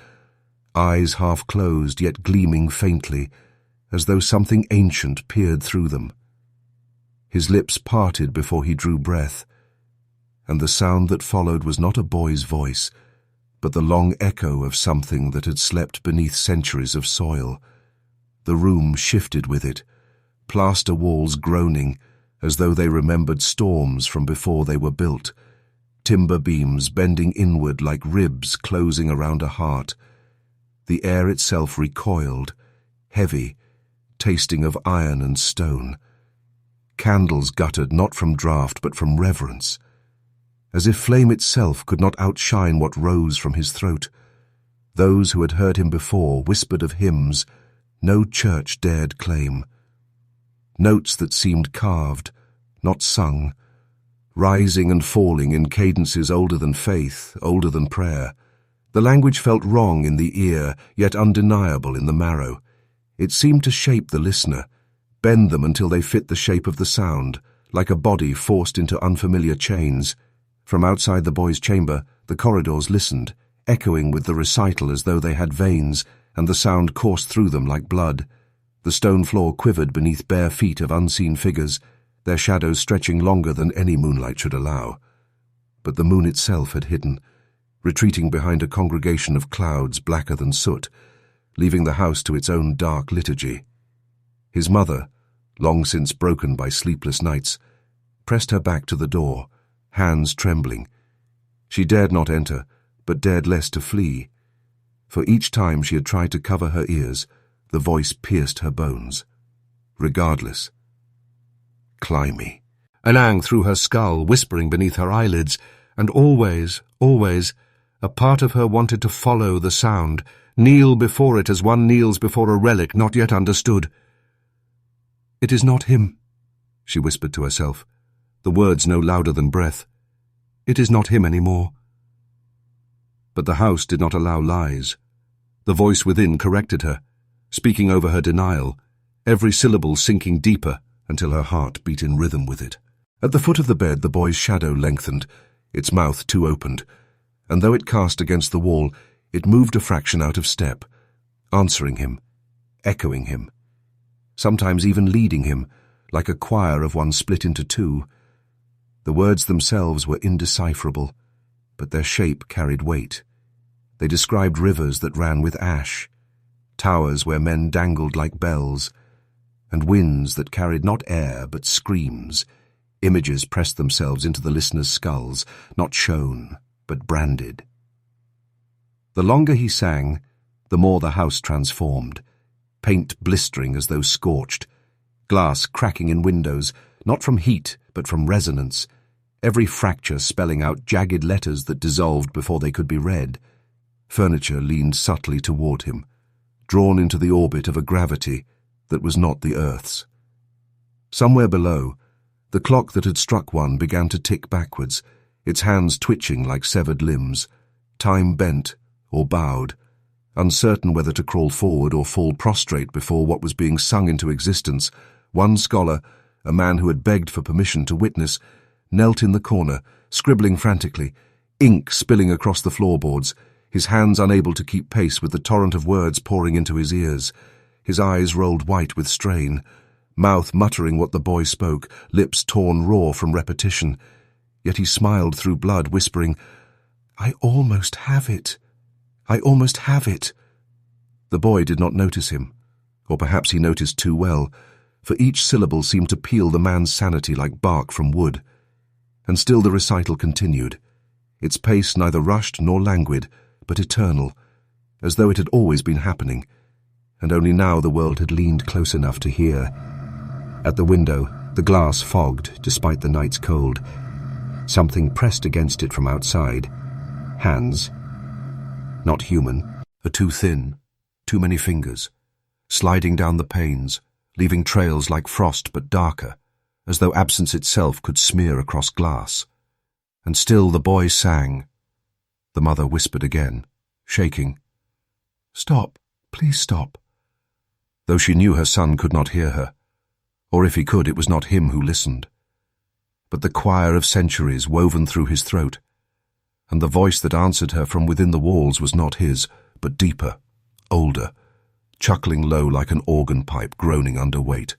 A: eyes half closed yet gleaming faintly, as though something ancient peered through them. His lips parted before he drew breath, and the sound that followed was not a boy's voice, but the long echo of something that had slept beneath centuries of soil. The room shifted with it, plaster walls groaning as though they remembered storms from before they were built, timber beams bending inward like ribs closing around a heart. The air itself recoiled, heavy, tasting of iron and stone. Candles guttered not from draught but from reverence, as if flame itself could not outshine what rose from his throat. Those who had heard him before whispered of hymns no church dared claim, notes that seemed carved, not sung, rising and falling in cadences older than faith, older than prayer. The language felt wrong in the ear, yet undeniable in the marrow. It seemed to shape the listener, bend them until they fit the shape of the sound, like a body forced into unfamiliar chains. From outside the boy's chamber, the corridors listened, echoing with the recital as though they had veins, and the sound coursed through them like blood. The stone floor quivered beneath bare feet of unseen figures, their shadows stretching longer than any moonlight should allow. But the moon itself had hidden, retreating behind a congregation of clouds blacker than soot, leaving the house to its own dark liturgy. His mother, long since broken by sleepless nights, pressed her back to the door, hands trembling. She dared not enter, but dared less to flee. For each time she had tried to cover her ears, the voice pierced her bones. Regardless. Climby. Anang through her skull, whispering beneath her eyelids, and always, always, a part of her wanted to follow the sound, kneel before it as one kneels before a relic not yet understood. "It is not him," she whispered to herself, the words no louder than breath. "It is not him any more." But the house did not allow lies. The voice within corrected her, speaking over her denial, every syllable sinking deeper until her heart beat in rhythm with it. At the foot of the bed the boy's shadow lengthened, its mouth too opened, and though it cast against the wall, it moved a fraction out of step, answering him, echoing him, sometimes even leading him, like a choir of one split into two. The words themselves were indecipherable, but their shape carried weight. They described rivers that ran with ash, towers where men dangled like bells, and winds that carried not air but screams, Images pressed themselves into the listeners' skulls, not shown, but branded. The longer he sang, the more the house transformed, paint blistering as though scorched, glass cracking in windows, not from heat but from resonance, every fracture spelling out jagged letters that dissolved before they could be read. Furniture leaned subtly toward him, drawn into the orbit of a gravity that was not the Earth's. Somewhere below, the clock that had struck one began to tick backwards, its hands twitching like severed limbs, time bent or bowed, uncertain whether to crawl forward or fall prostrate before what was being sung into existence. One scholar, a man who had begged for permission to witness, knelt in the corner, scribbling frantically, ink spilling across the floorboards, his hands unable to keep pace with the torrent of words pouring into his ears. His eyes rolled white with strain, mouth muttering what the boy spoke, lips torn raw from repetition. Yet he smiled through blood, whispering, "I almost have it. I almost have it." The boy did not notice him, or perhaps he noticed too well, for each syllable seemed to peel the man's sanity like bark from wood. And still the recital continued, its pace neither rushed nor languid, but eternal, as though it had always been happening, and only now the world had leaned close enough to hear. At the window, the glass fogged despite the night's cold. Something pressed against it from outside. Hands. Not human, or too thin, too many fingers, sliding down the panes, leaving trails like frost but darker, as though absence itself could smear across glass. And still the boy sang. The mother whispered again, shaking, "Stop, please stop," though she knew her son could not hear her, or if he could, it was not him who listened. But the choir of centuries woven through his throat, and the voice that answered her from within the walls was not his, but deeper, older, chuckling low like an organ pipe groaning under weight.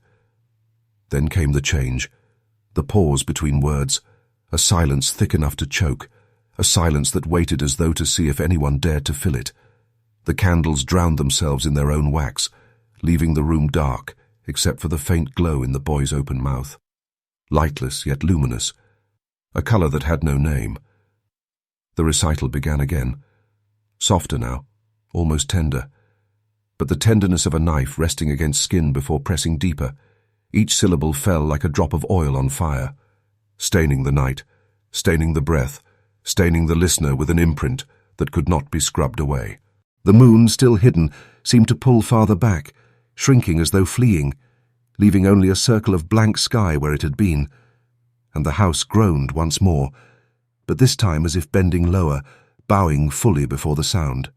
A: Then came the change, the pause between words, a silence thick enough to choke, a silence that waited as though to see if anyone dared to fill it. The candles drowned themselves in their own wax, leaving the room dark, except for the faint glow in the boy's open mouth. Lightless yet luminous, a colour that had no name. The recital began again, softer now, almost tender, but the tenderness of a knife resting against skin before pressing deeper. Each syllable fell like a drop of oil on fire, staining the night, staining the breath, staining the listener with an imprint that could not be scrubbed away. The moon, still hidden, seemed to pull farther back, shrinking as though fleeing, leaving only a circle of blank sky where it had been, and the house groaned once more, but this time as if bending lower, bowing fully before the sound.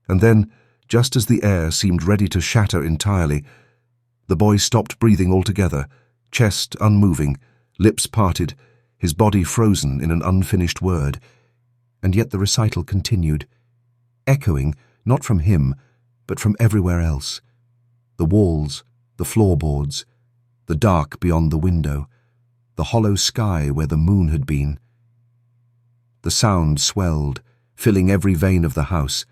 A: And then, just as the air seemed ready to shatter entirely, the boy stopped breathing altogether, chest unmoving, lips parted, his body frozen in an unfinished word. And yet the recital continued, echoing not from him, but from everywhere else. The walls, the floorboards, the dark beyond the window, the hollow sky where the moon had been. The sound swelled, filling every vein of the house,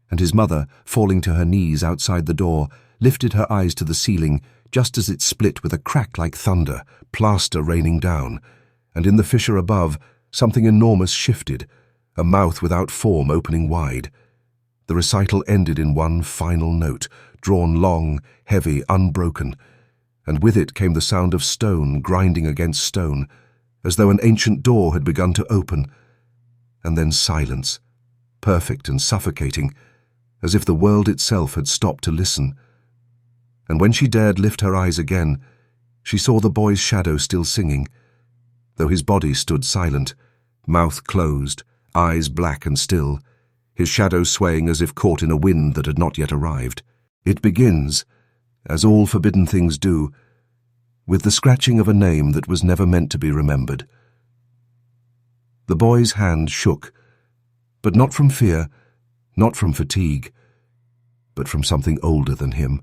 A: and his mother, falling to her knees outside the door, lifted her eyes to the ceiling just as it split with a crack like thunder, plaster raining down, and in the fissure above something enormous shifted, a mouth without form opening wide. The recital ended in one final note, drawn long, heavy, unbroken, and with it came the sound of stone grinding against stone, as though an ancient door had begun to open, and then silence, perfect and suffocating, as if the world itself had stopped to listen. And when she dared lift her eyes again, she saw the boy's shadow still singing, though his body stood silent, mouth closed, eyes black and still, his shadow swaying as if caught in a wind that had not yet arrived. It begins, as all forbidden things do, with the scratching of a name that was never meant to be remembered. The boy's hand shook, but not from fear, not from fatigue, but from something older than him,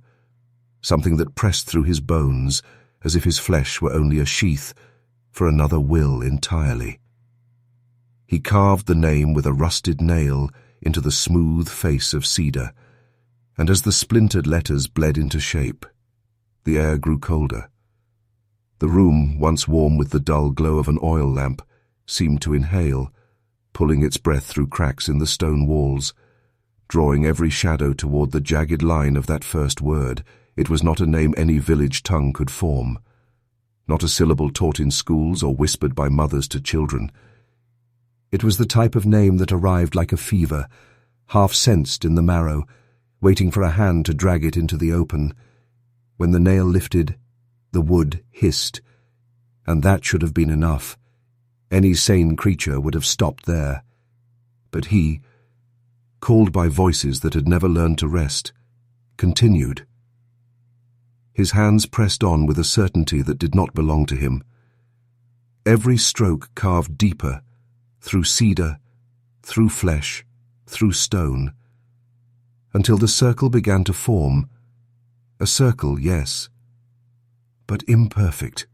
A: something that pressed through his bones as if his flesh were only a sheath for another will entirely. He carved the name with a rusted nail into the smooth face of cedar, and as the splintered letters bled into shape, the air grew colder. The room, once warm with the dull glow of an oil lamp, seemed to inhale, pulling its breath through cracks in the stone walls, drawing every shadow toward the jagged line of that first word. It was not a name any village tongue could form, not a syllable taught in schools or whispered by mothers to children. It was the type of name that arrived like a fever, half-sensed in the marrow, waiting for a hand to drag it into the open. When the nail lifted, the wood hissed, and that should have been enough. Any sane creature would have stopped there. But he, called by voices that had never learned to rest, continued. His hands pressed on with a certainty that did not belong to him. Every stroke carved deeper, through cedar, through flesh, through stone, until the circle began to form. A circle, yes, but imperfect,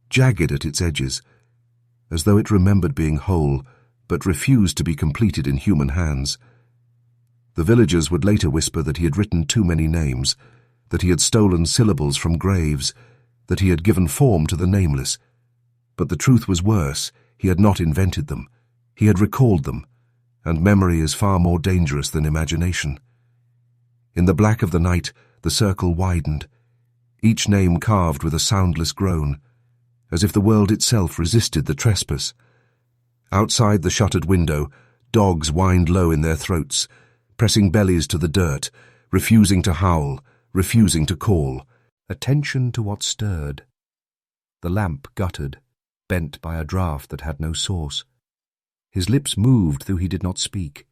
A: jagged at its edges, as though it remembered being whole, but refused to be completed in human hands. The villagers would later whisper that he had written too many names, that he had stolen syllables from graves, that he had given form to the nameless. But the truth was worse. He had not invented them. He had recalled them, and memory is far more dangerous than imagination. In the black of the night, the circle widened, each name carved with a soundless groan, as if the world itself resisted the trespass. Outside the shuttered window, dogs whined low in their throats, pressing bellies to the dirt, refusing to howl, refusing to call. Attention to what stirred. The lamp guttered, bent by a draught that had no source. His lips moved, though he did not speak.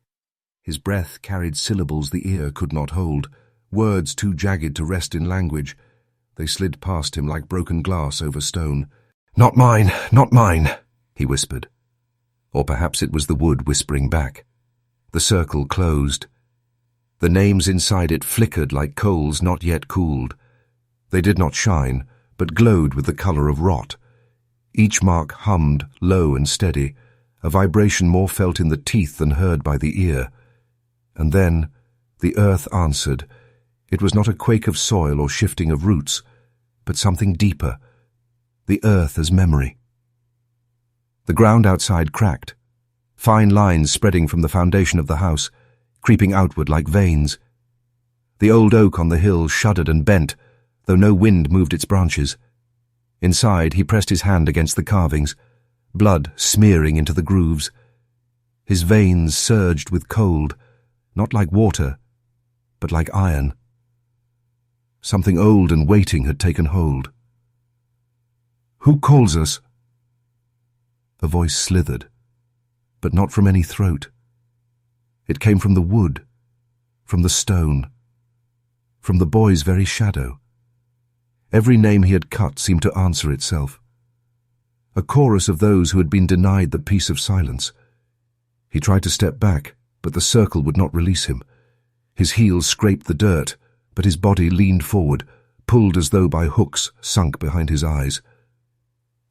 A: His breath carried syllables the ear could not hold, words too jagged to rest in language. They slid past him like broken glass over stone. "Not mine, not mine," he whispered. Or perhaps it was the wood whispering back. The circle closed. The names inside it flickered like coals not yet cooled. They did not shine, but glowed with the color of rot. Each mark hummed, low and steady, a vibration more felt in the teeth than heard by the ear. And then the earth answered. It was not a quake of soil or shifting of roots, but something deeper. The earth as memory. The ground outside cracked, fine lines spreading from the foundation of the house, creeping outward like veins. The old oak on the hill shuddered and bent, though no wind moved its branches. Inside, he pressed his hand against the carvings, blood smearing into the grooves. His veins surged with cold, not like water, but like iron. Something old and waiting had taken hold. "Who calls us?" A voice slithered, but not from any throat. It came from the wood, from the stone, from the boy's very shadow. Every name he had cut seemed to answer itself. A chorus of those who had been denied the peace of silence. He tried to step back, but the circle would not release him. His heels scraped the dirt, but his body leaned forward, pulled as though by hooks sunk behind his eyes.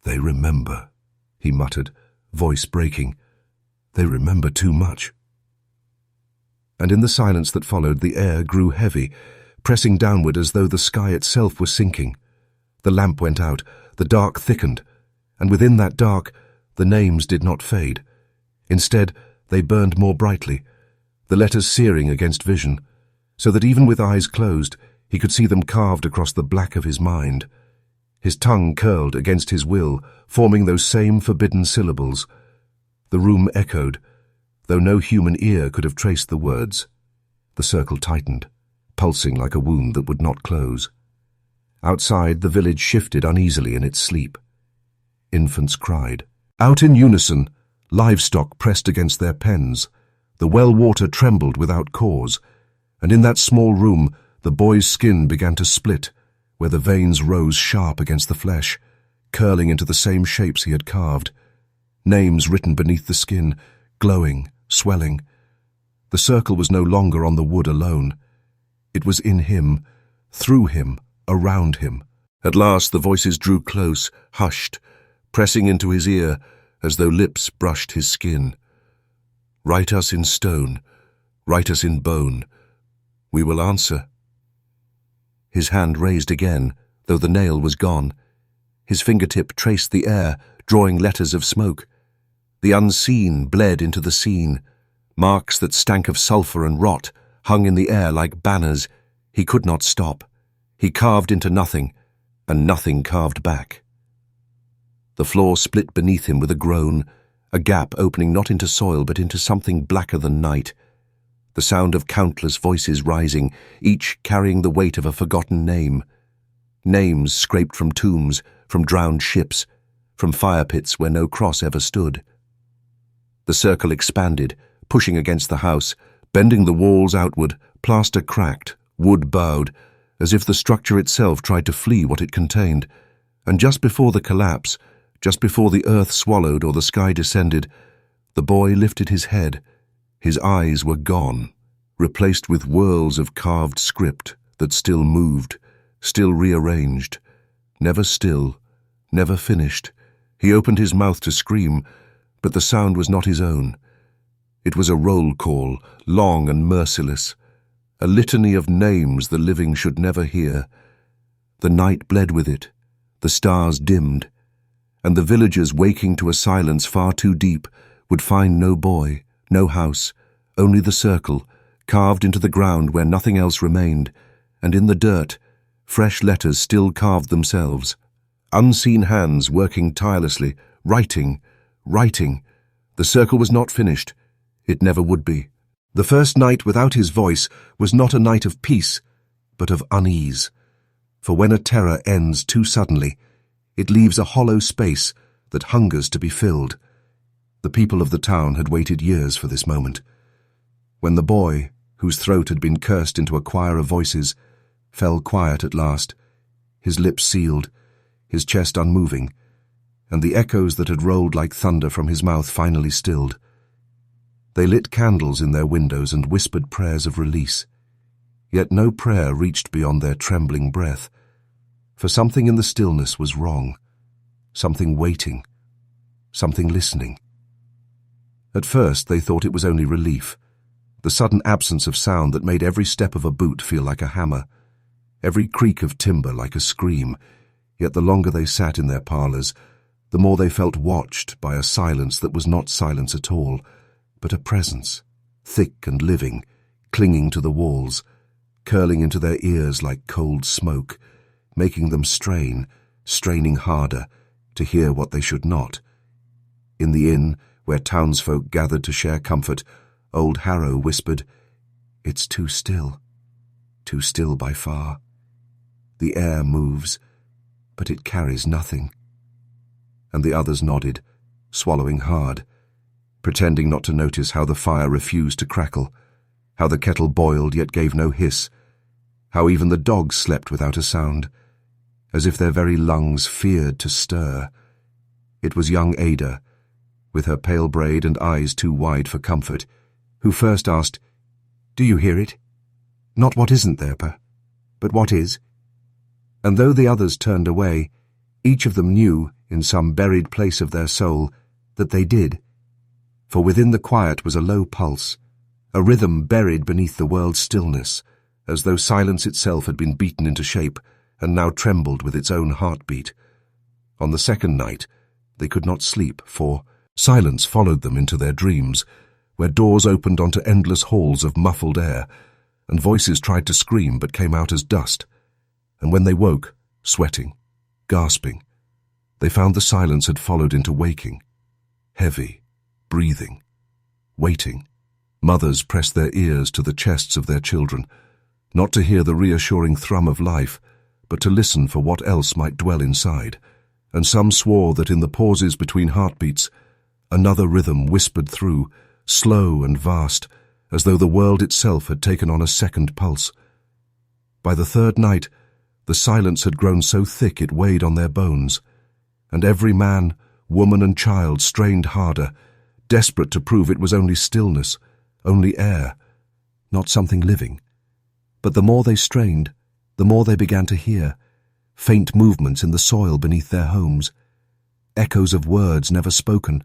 A: "They remember," he muttered, voice breaking. "They remember too much." And in the silence that followed, the air grew heavy, pressing downward as though the sky itself were sinking. The lamp went out, the dark thickened, and within that dark, the names did not fade. Instead, they burned more brightly, the letters searing against vision, so that even with eyes closed, he could see them carved across the black of his mind. His tongue curled against his will, forming those same forbidden syllables. The room echoed, though no human ear could have traced the words. The circle tightened, pulsing like a wound that would not close. Outside, the village shifted uneasily in its sleep. Infants cried. Out in unison, livestock pressed against their pens. The well water trembled without cause, and in that small room the boy's skin began to split, where the veins rose sharp against the flesh, curling into the same shapes he had carved. Names written beneath the skin, glowing, swelling. The circle was no longer on the wood alone. It was in him, through him, around him. At last the voices drew close, hushed, pressing into his ear as though lips brushed his skin. "Write us in stone, write us in bone. We will answer." His hand raised again, though the nail was gone. His fingertip traced the air, drawing letters of smoke. The unseen bled into the seen. Marks that stank of sulphur and rot hung in the air like banners. He could not stop. He carved into nothing, and nothing carved back. The floor split beneath him with a groan, a gap opening not into soil but into something blacker than night. The sound of countless voices rising, each carrying the weight of a forgotten name. Names scraped from tombs, from drowned ships, from fire pits where no cross ever stood. The circle expanded, pushing against the house, bending the walls outward, plaster cracked, wood bowed, as if the structure itself tried to flee what it contained. And just before the collapse, just before the earth swallowed or the sky descended, the boy lifted his head. His eyes were gone, replaced with whirls of carved script that still moved, still rearranged, never still, never finished. He opened his mouth to scream, but the sound was not his own. It was a roll call, long and merciless, a litany of names the living should never hear. The night bled with it, the stars dimmed, and the villagers, waking to a silence far too deep, would find no boy, no house, only the circle, carved into the ground where nothing else remained, and in the dirt, fresh letters still carved themselves. Unseen hands working tirelessly, writing. The circle was not finished. It never would be. The first night without his voice was not a night of peace, but of unease. For when a terror ends too suddenly, it leaves a hollow space that hungers to be filled. The people of the town had waited years for this moment. When the boy, whose throat had been cursed into a choir of voices, fell quiet at last, his lips sealed, his chest unmoving, and the echoes that had rolled like thunder from his mouth finally stilled. They lit candles in their windows and whispered prayers of release. Yet no prayer reached beyond their trembling breath, for something in the stillness was wrong, something waiting, something listening. At first they thought it was only relief, the sudden absence of sound that made every step of a boot feel like a hammer, every creak of timber like a scream. Yet the longer they sat in their parlours, the more they felt watched by a silence that was not silence at all, but a presence, thick and living, clinging to the walls, curling into their ears like cold smoke, making them straining harder, to hear what they should not. In the inn, where townsfolk gathered to share comfort, old Harrow whispered, "It's too still by far. The air moves, but it carries nothing." And the others nodded, swallowing hard, pretending not to notice how the fire refused to crackle, how the kettle boiled yet gave no hiss, how even the dogs slept without a sound, as if their very lungs feared to stir. It was young Ada, with her pale braid and eyes too wide for comfort, who first asked, "Do you hear it? Not what isn't there, Pa, but what is?" And though the others turned away, each of them knew, in some buried place of their soul, that they did. For within the quiet was a low pulse, a rhythm buried beneath the world's stillness, as though silence itself had been beaten into shape and now trembled with its own heartbeat. On the second night, they could not sleep, for silence followed them into their dreams, where doors opened onto endless halls of muffled air, and voices tried to scream but came out as dust. And when they woke, sweating, gasping, they found the silence had followed into waking, heavy, breathing, waiting. Mothers pressed their ears to the chests of their children, not to hear the reassuring thrum of life, but to listen for what else might dwell inside. And some swore that in the pauses between heartbeats, another rhythm whispered through, slow and vast, as though the world itself had taken on a second pulse. By the third night, the silence had grown so thick it weighed on their bones, and every man, woman and child strained harder, desperate to prove it was only stillness, only air, not something living. But the more they strained, the more they began to hear, faint movements in the soil beneath their homes, echoes of words never spoken,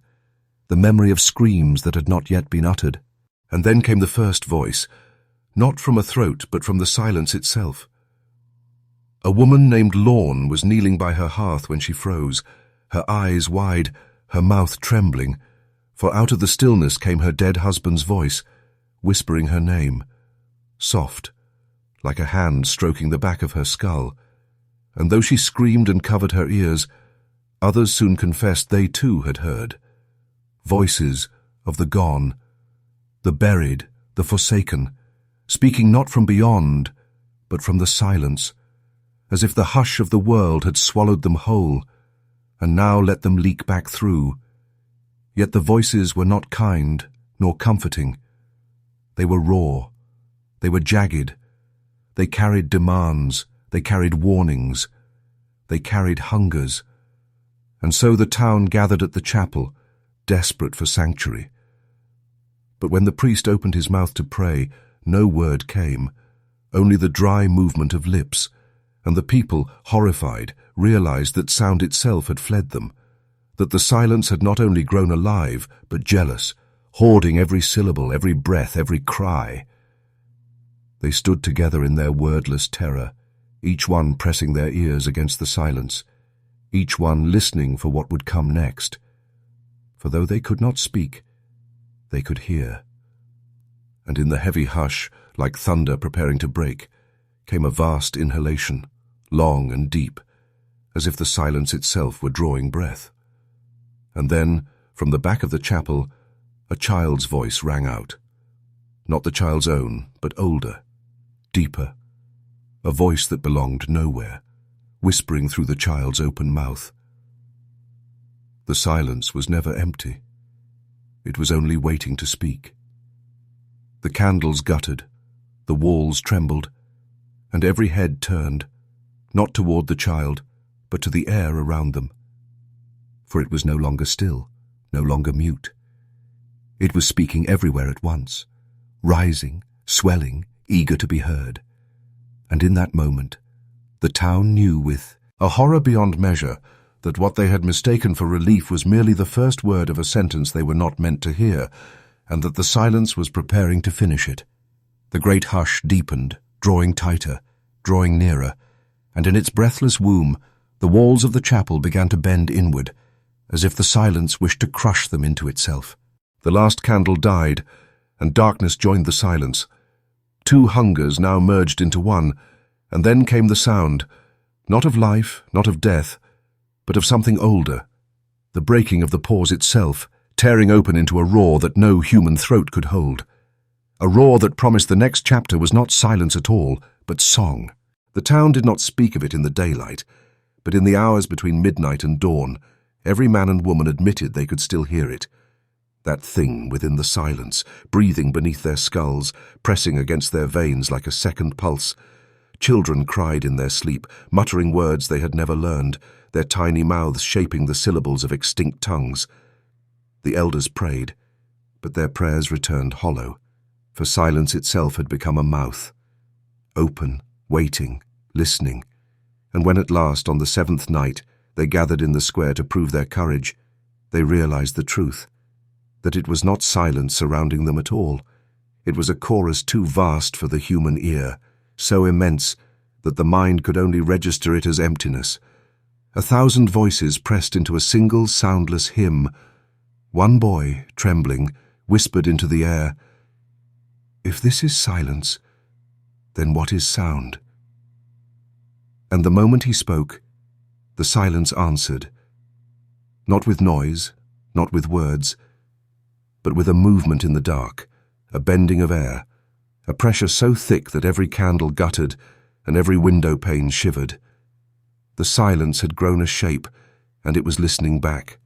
A: the memory of screams that had not yet been uttered. And then came the first voice, not from a throat but from the silence itself. A woman named Lorne was kneeling by her hearth when she froze, her eyes wide, her mouth trembling, for out of the stillness came her dead husband's voice, whispering her name, soft, like a hand stroking the back of her skull. And though she screamed and covered her ears, others soon confessed they too had heard. Voices of the gone, the buried, the forsaken, speaking not from beyond, but from the silence, as if the hush of the world had swallowed them whole, and now let them leak back through. Yet the voices were not kind nor comforting. They were raw, they were jagged, they carried demands, they carried warnings, they carried hungers. And so the town gathered at the chapel, desperate for sanctuary. But when the priest opened his mouth to pray, no word came, only the dry movement of lips, and the people, horrified, realized that sound itself had fled them, that the silence had not only grown alive, but jealous, hoarding every syllable, every breath, every cry. They stood together in their wordless terror, each one pressing their ears against the silence, each one listening for what would come next. For though they could not speak, they could hear. And in the heavy hush, like thunder preparing to break, came a vast inhalation, long and deep, as if the silence itself were drawing breath. And then, from the back of the chapel, a child's voice rang out. Not the child's own, but older, deeper, a voice that belonged nowhere, whispering through the child's open mouth. The silence was never empty. It was only waiting to speak. The candles guttered, the walls trembled, and every head turned, not toward the child, but to the air around them. For it was no longer still, no longer mute. It was speaking everywhere at once, rising, swelling, eager to be heard. And in that moment, the town knew with a horror beyond measure that what they had mistaken for relief was merely the first word of a sentence they were not meant to hear, and that the silence was preparing to finish it. The great hush deepened, drawing tighter, drawing nearer, and in its breathless womb, the walls of the chapel began to bend inward, as if the silence wished to crush them into itself. The last candle died, and darkness joined the silence. Two hungers now merged into one, and then came the sound, not of life, not of death, but of something older, the breaking of the pause itself, tearing open into a roar that no human throat could hold. A roar that promised the next chapter was not silence at all, but song. The town did not speak of it in the daylight, but in the hours between midnight and dawn, every man and woman admitted they could still hear it. That thing within the silence, breathing beneath their skulls, pressing against their veins like a second pulse. Children cried in their sleep, muttering words they had never learned, their tiny mouths shaping the syllables of extinct tongues. The elders prayed, but their prayers returned hollow, for silence itself had become a mouth, open, waiting, listening. And when at last, on the seventh night, they gathered in the square to prove their courage, they realized the truth, that it was not silence surrounding them at all. It was a chorus too vast for the human ear, so immense that the mind could only register it as emptiness. 1,000 voices pressed into a single soundless hymn. One boy, trembling, whispered into the air, "If this is silence, then what is sound?" And the moment he spoke, the silence answered, not with noise, not with words, but with a movement in the dark, a bending of air, a pressure so thick that every candle guttered and every window pane shivered. The silence had grown a shape, and it was listening back.